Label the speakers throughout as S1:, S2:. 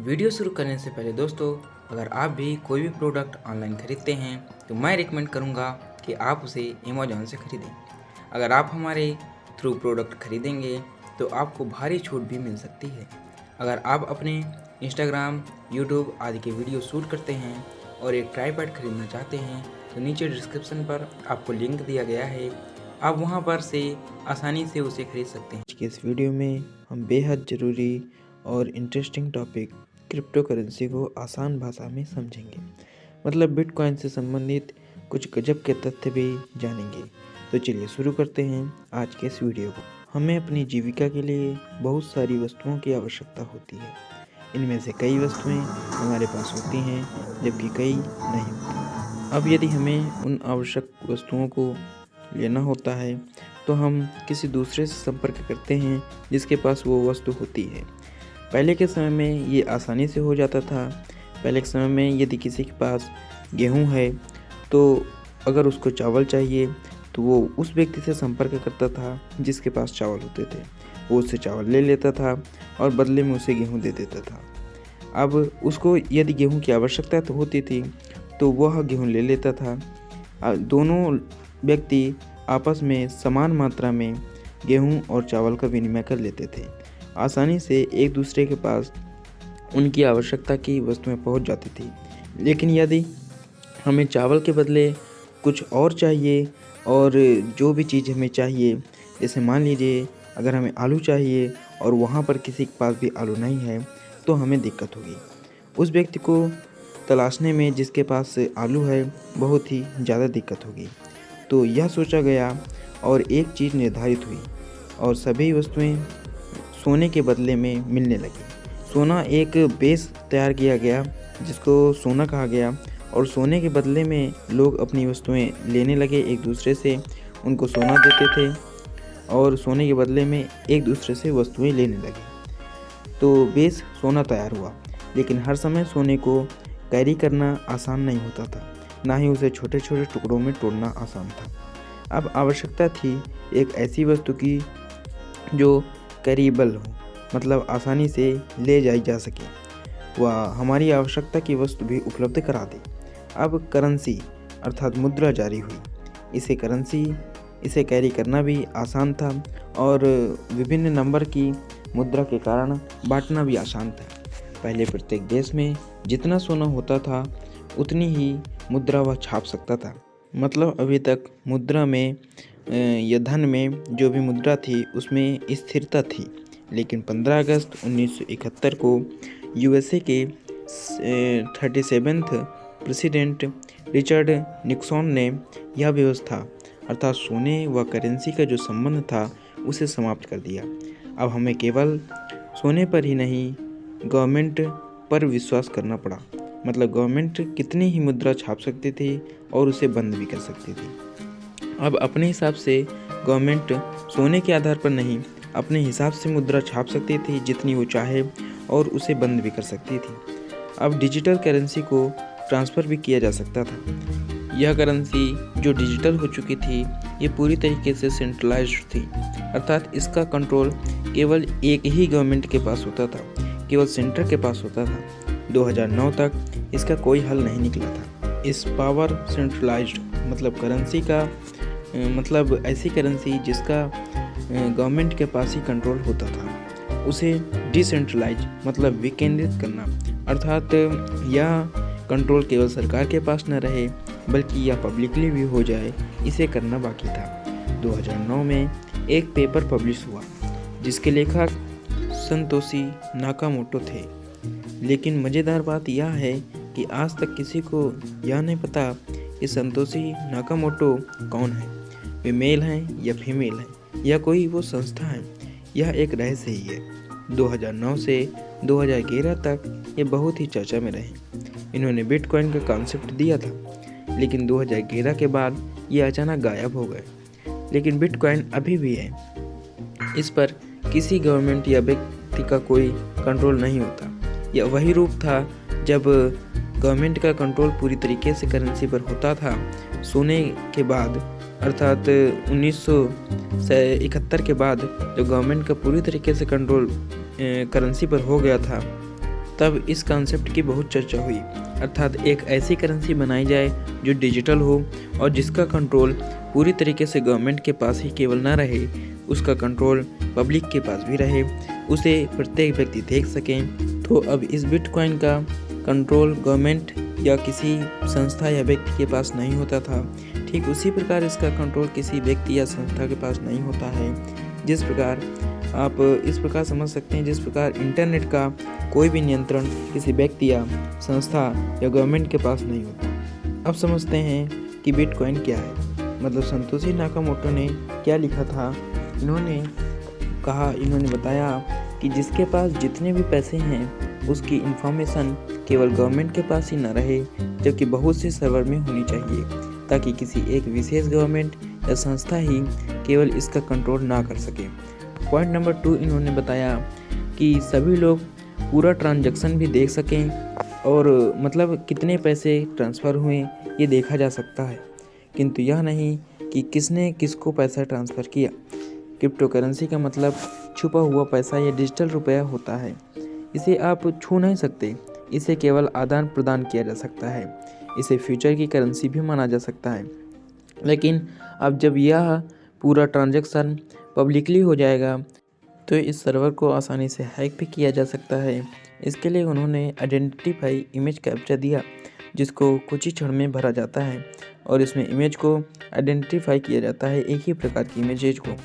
S1: Video शुरू करने से पहले दोस्तों, अगर आप भी कोई भी प्रोडक्ट ऑनलाइन खरीदते हैं तो मैं रिकमेंड करूंगा कि आप उसे अमेज़ॉन से खरीदें। अगर आप हमारे थ्रू प्रोडक्ट खरीदेंगे तो आपको भारी छूट भी मिल सकती है। अगर आप अपने इंस्टाग्राम, यूट्यूब आदि के वीडियो शूट करते हैं और एक ट्राईपॉड खरीदना चाहते हैं तो नीचे डिस्क्रिप्शन पर आपको लिंक दिया गया है, आप वहां पर से आसानी से उसे खरीद सकते हैं।
S2: आज के इस वीडियो में हम बेहद ज़रूरी और इंटरेस्टिंग टॉपिक क्रिप्टो करेंसी को आसान भाषा में समझेंगे। मतलब बिटकॉइन से संबंधित कुछ गजब के तथ्य भी जानेंगे। तो चलिए शुरू करते हैं आज के इस वीडियो को। हमें अपनी जीविका के लिए बहुत सारी वस्तुओं की आवश्यकता होती है। इनमें से कई वस्तुएं हमारे पास होती हैं जबकि कई नहीं होती। अब यदि हमें उन आवश्यक वस्तुओं को लेना होता है तो हम किसी दूसरे से संपर्क करते हैं जिसके पास वो वस्तु होती है। पहले के समय में ये आसानी से हो जाता था। पहले के समय में यदि किसी के पास गेहूं है तो अगर उसको चावल चाहिए तो वो उस व्यक्ति से संपर्क करता था जिसके पास चावल होते थे। वो उससे चावल ले लेता था और बदले में उसे गेहूं दे देता था। अब उसको यदि गेहूं की आवश्यकता तो होती थी तो वह गेहूं ले लेता था। दोनों व्यक्ति आपस में समान मात्रा में गेहूं और चावल का विनिमय कर लेते थे। आसानी से एक दूसरे के पास उनकी आवश्यकता की वस्तुएं पहुंच जाती थी। लेकिन यदि हमें चावल के बदले कुछ और चाहिए और जो भी चीज़ हमें चाहिए, जैसे मान लीजिए अगर हमें आलू चाहिए और वहाँ पर किसी के पास भी आलू नहीं है तो हमें दिक्कत होगी। उस व्यक्ति को तलाशने में जिसके पास आलू है बहुत ही ज़्यादा दिक्कत होगी। तो यह सोचा गया और एक चीज़ निर्धारित हुई और सभी वस्तुएं सोने के बदले में मिलने लगी। सोना एक बेस तैयार किया गया जिसको सोना कहा गया और सोने के बदले में लोग अपनी वस्तुएं लेने लगे एक दूसरे से। उनको सोना देते थे और सोने के बदले में एक दूसरे से वस्तुएं लेने लगे। तो बेस सोना तैयार हुआ। लेकिन हर समय सोने को कैरी करना आसान नहीं होता था, ना ही उसे छोटे छोटे टुकड़ों में तोड़ना आसान था। अब आवश्यकता थी एक ऐसी वस्तु की जो कैरीबल हो, मतलब आसानी से ले जाई जा सके, वह हमारी आवश्यकता की वस्तु भी उपलब्ध करा दे। अब करेंसी अर्थात मुद्रा जारी हुई। इसे कैरी करना भी आसान था और विभिन्न नंबर की मुद्रा के कारण बांटना भी आसान था। पहले प्रत्येक देश में जितना सोना होता था उतनी ही मुद्रा वह छाप सकता था। मतलब अभी तक मुद्रा में या धन में जो भी मुद्रा थी उसमें स्थिरता थी। लेकिन 15 अगस्त 1971 को यूएसए के 37th प्रेसिडेंट रिचर्ड निक्सन ने यह व्यवस्था अर्थात सोने व करेंसी का जो संबंध था उसे समाप्त कर दिया। अब हमें केवल सोने पर ही नहीं गवर्नमेंट पर विश्वास करना पड़ा। मतलब गवर्नमेंट कितनी ही मुद्रा छाप सकती थी और उसे बंद भी कर सकती थी। अब अपने हिसाब से गवर्नमेंट सोने के आधार पर नहीं, अपने हिसाब से मुद्रा छाप सकती थी जितनी वो चाहे और उसे बंद भी कर सकती थी। अब डिजिटल करेंसी को ट्रांसफ़र भी किया जा सकता था। यह करेंसी जो डिजिटल हो चुकी थी ये पूरी तरीके से सेंट्रलाइज्ड थी, अर्थात इसका कंट्रोल केवल एक ही गवर्नमेंट के पास होता था, केवल सेंटर के पास होता था। 2009 तक इसका कोई हल नहीं निकला था। इस पावर सेंट्रलाइज्ड मतलब करेंसी का मतलब ऐसी करेंसी जिसका गवर्नमेंट के पास ही कंट्रोल होता था, उसे डिसेंट्रलाइज मतलब विकेंद्रित करना, अर्थात यह कंट्रोल केवल सरकार के पास न रहे बल्कि यह पब्लिकली भी हो जाए, इसे करना बाकी था। 2009 में एक पेपर पब्लिश हुआ जिसके लेखक संतोशी नाकामोटो थे। लेकिन मज़ेदार बात यह है कि आज तक किसी को यह नहीं पता कि संतोशी नाकामोटो कौन है, वे मेल हैं या फीमेल हैं या कोई वो संस्था है। यह एक रहस्य ही है। 2009 से 2011 तक ये बहुत ही चर्चा में रहे। इन्होंने बिटकॉइन का कॉन्सेप्ट दिया था, लेकिन 2011 के बाद ये अचानक गायब हो गए। लेकिन बिटकॉइन अभी भी है। इस पर किसी गवर्नमेंट या व्यक्ति का कोई कंट्रोल नहीं होता। यह वही रूप था जब गवर्नमेंट का कंट्रोल पूरी तरीके से करेंसी पर होता था। सोने के बाद अर्थात 1971 के बाद जब गवर्नमेंट का पूरी तरीके से कंट्रोल करेंसी पर हो गया था, तब इस कॉन्सेप्ट की बहुत चर्चा हुई, अर्थात एक ऐसी करेंसी बनाई जाए जो डिजिटल हो और जिसका कंट्रोल पूरी तरीके से गवर्नमेंट के पास ही केवल ना रहे, उसका कंट्रोल पब्लिक के पास भी रहे, उसे प्रत्येक व्यक्ति देख सकें। तो अब इस बिटकॉइन का कंट्रोल गवर्नमेंट या किसी संस्था या व्यक्ति के पास नहीं होता था, ठीक उसी प्रकार इसका कंट्रोल किसी व्यक्ति या संस्था के पास नहीं होता है। जिस प्रकार आप इस प्रकार समझ सकते हैं, जिस प्रकार इंटरनेट का कोई भी नियंत्रण किसी व्यक्ति या संस्था या गवर्नमेंट के पास नहीं होता। अब समझते हैं कि बिटकॉइन क्या है। मतलब संतोशी नाकामोटो ने क्या लिखा था। इन्होंने बताया कि जिसके पास जितने भी पैसे हैं उसकी इंफॉर्मेशन केवल गवर्नमेंट के पास ही न रहे, जबकि बहुत से सर्वर में होनी चाहिए, ताकि किसी एक विशेष गवर्नमेंट या संस्था ही केवल इसका कंट्रोल ना कर सके। पॉइंट नंबर 2 इन्होंने बताया कि सभी लोग पूरा ट्रांजैक्शन भी देख सकें और मतलब कितने पैसे ट्रांसफ़र हुए ये देखा जा सकता है, किंतु यह नहीं कि किसने किसको पैसा ट्रांसफ़र किया। क्रिप्टो करेंसी का मतलब छुपा हुआ पैसा या डिजिटल रुपया होता है। इसे आप छू नहीं सकते, इसे केवल आदान प्रदान किया जा सकता है। इसे फ्यूचर की करेंसी भी माना जा सकता है। लेकिन अब जब यह पूरा ट्रांजैक्शन पब्लिकली हो जाएगा तो इस सर्वर को आसानी से हैक भी किया जा सकता है। इसके लिए उन्होंने आइडेंटिफाई इमेज कैप्चर दिया, जिसको कुछ ही क्षण में भरा जाता है और इसमें इमेज को आइडेंटिफाई किया जाता है, एक ही प्रकार की इमेजेज को।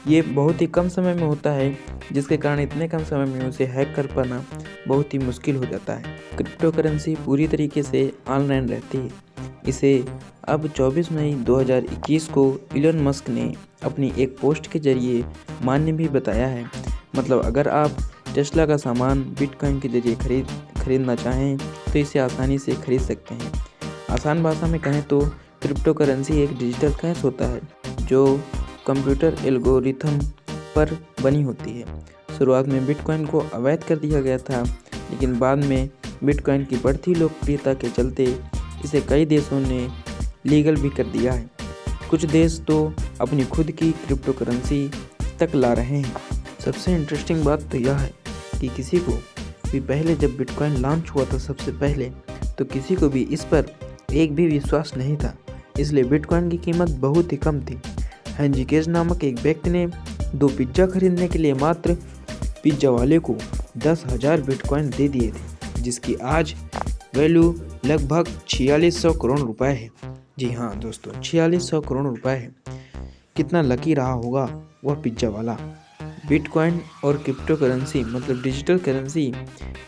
S2: ये बहुत ही कम समय में होता है, जिसके कारण इतने कम समय में उसे हैक कर पाना बहुत ही मुश्किल हो जाता है। क्रिप्टो करेंसी पूरी तरीके से ऑनलाइन रहती है। इसे अब 24 मई 2021 को इलोन मस्क ने अपनी एक पोस्ट के जरिए मान्य भी बताया है। मतलब अगर आप टेस्ला का सामान बिटकॉइन के जरिए खरीदना चाहें तो इसे आसानी से खरीद सकते हैं। आसान भाषा में कहें तो क्रिप्टो करेंसी एक डिजिटल कैश होता है जो कंप्यूटर एल्गोरिथम पर बनी होती है। शुरुआत में बिटकॉइन को अवैध कर दिया गया था, लेकिन बाद में बिटकॉइन की बढ़ती लोकप्रियता के चलते इसे कई देशों ने लीगल भी कर दिया है। कुछ देश तो अपनी खुद की क्रिप्टो करेंसी तक ला रहे हैं। सबसे इंटरेस्टिंग बात तो यह है कि किसी को भी पहले जब बिटकॉइन लॉन्च हुआ था सबसे पहले, तो किसी को भी इस पर एक भी विश्वास नहीं था, इसलिए बिटकॉइन की कीमत बहुत ही कम थी। हेनरी केज नामक एक व्यक्ति ने 2 पिज्ज़ा खरीदने के लिए मात्र पिज्ज़ा वाले को 10,000 बिटकॉइन दे दिए थे, जिसकी आज वैल्यू लगभग 4600 करोड़ रुपए है। जी हाँ दोस्तों, 4600 करोड़ रुपए है। कितना लकी रहा होगा वह पिज्ज़ा वाला। बिटकॉइन और क्रिप्टो करेंसी मतलब डिजिटल करेंसी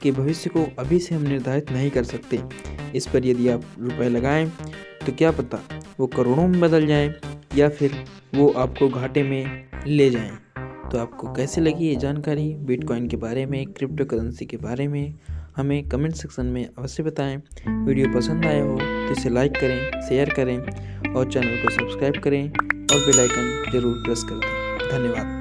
S2: के भविष्य को अभी से हम निर्धारित नहीं कर सकते। इस पर यदि आप रुपए लगाएं तो क्या पता वो करोड़ों में बदल जाएं या फिर वो आपको घाटे में ले जाएं। तो आपको कैसे लगी ये जानकारी बिटकॉइन के बारे में, क्रिप्टो करेंसी के बारे में, हमें कमेंट सेक्शन में अवश्य बताएं। वीडियो पसंद आया हो तो इसे लाइक करें, शेयर करें और चैनल को सब्सक्राइब करें और बेल आइकन जरूर प्रेस कर दें। धन्यवाद।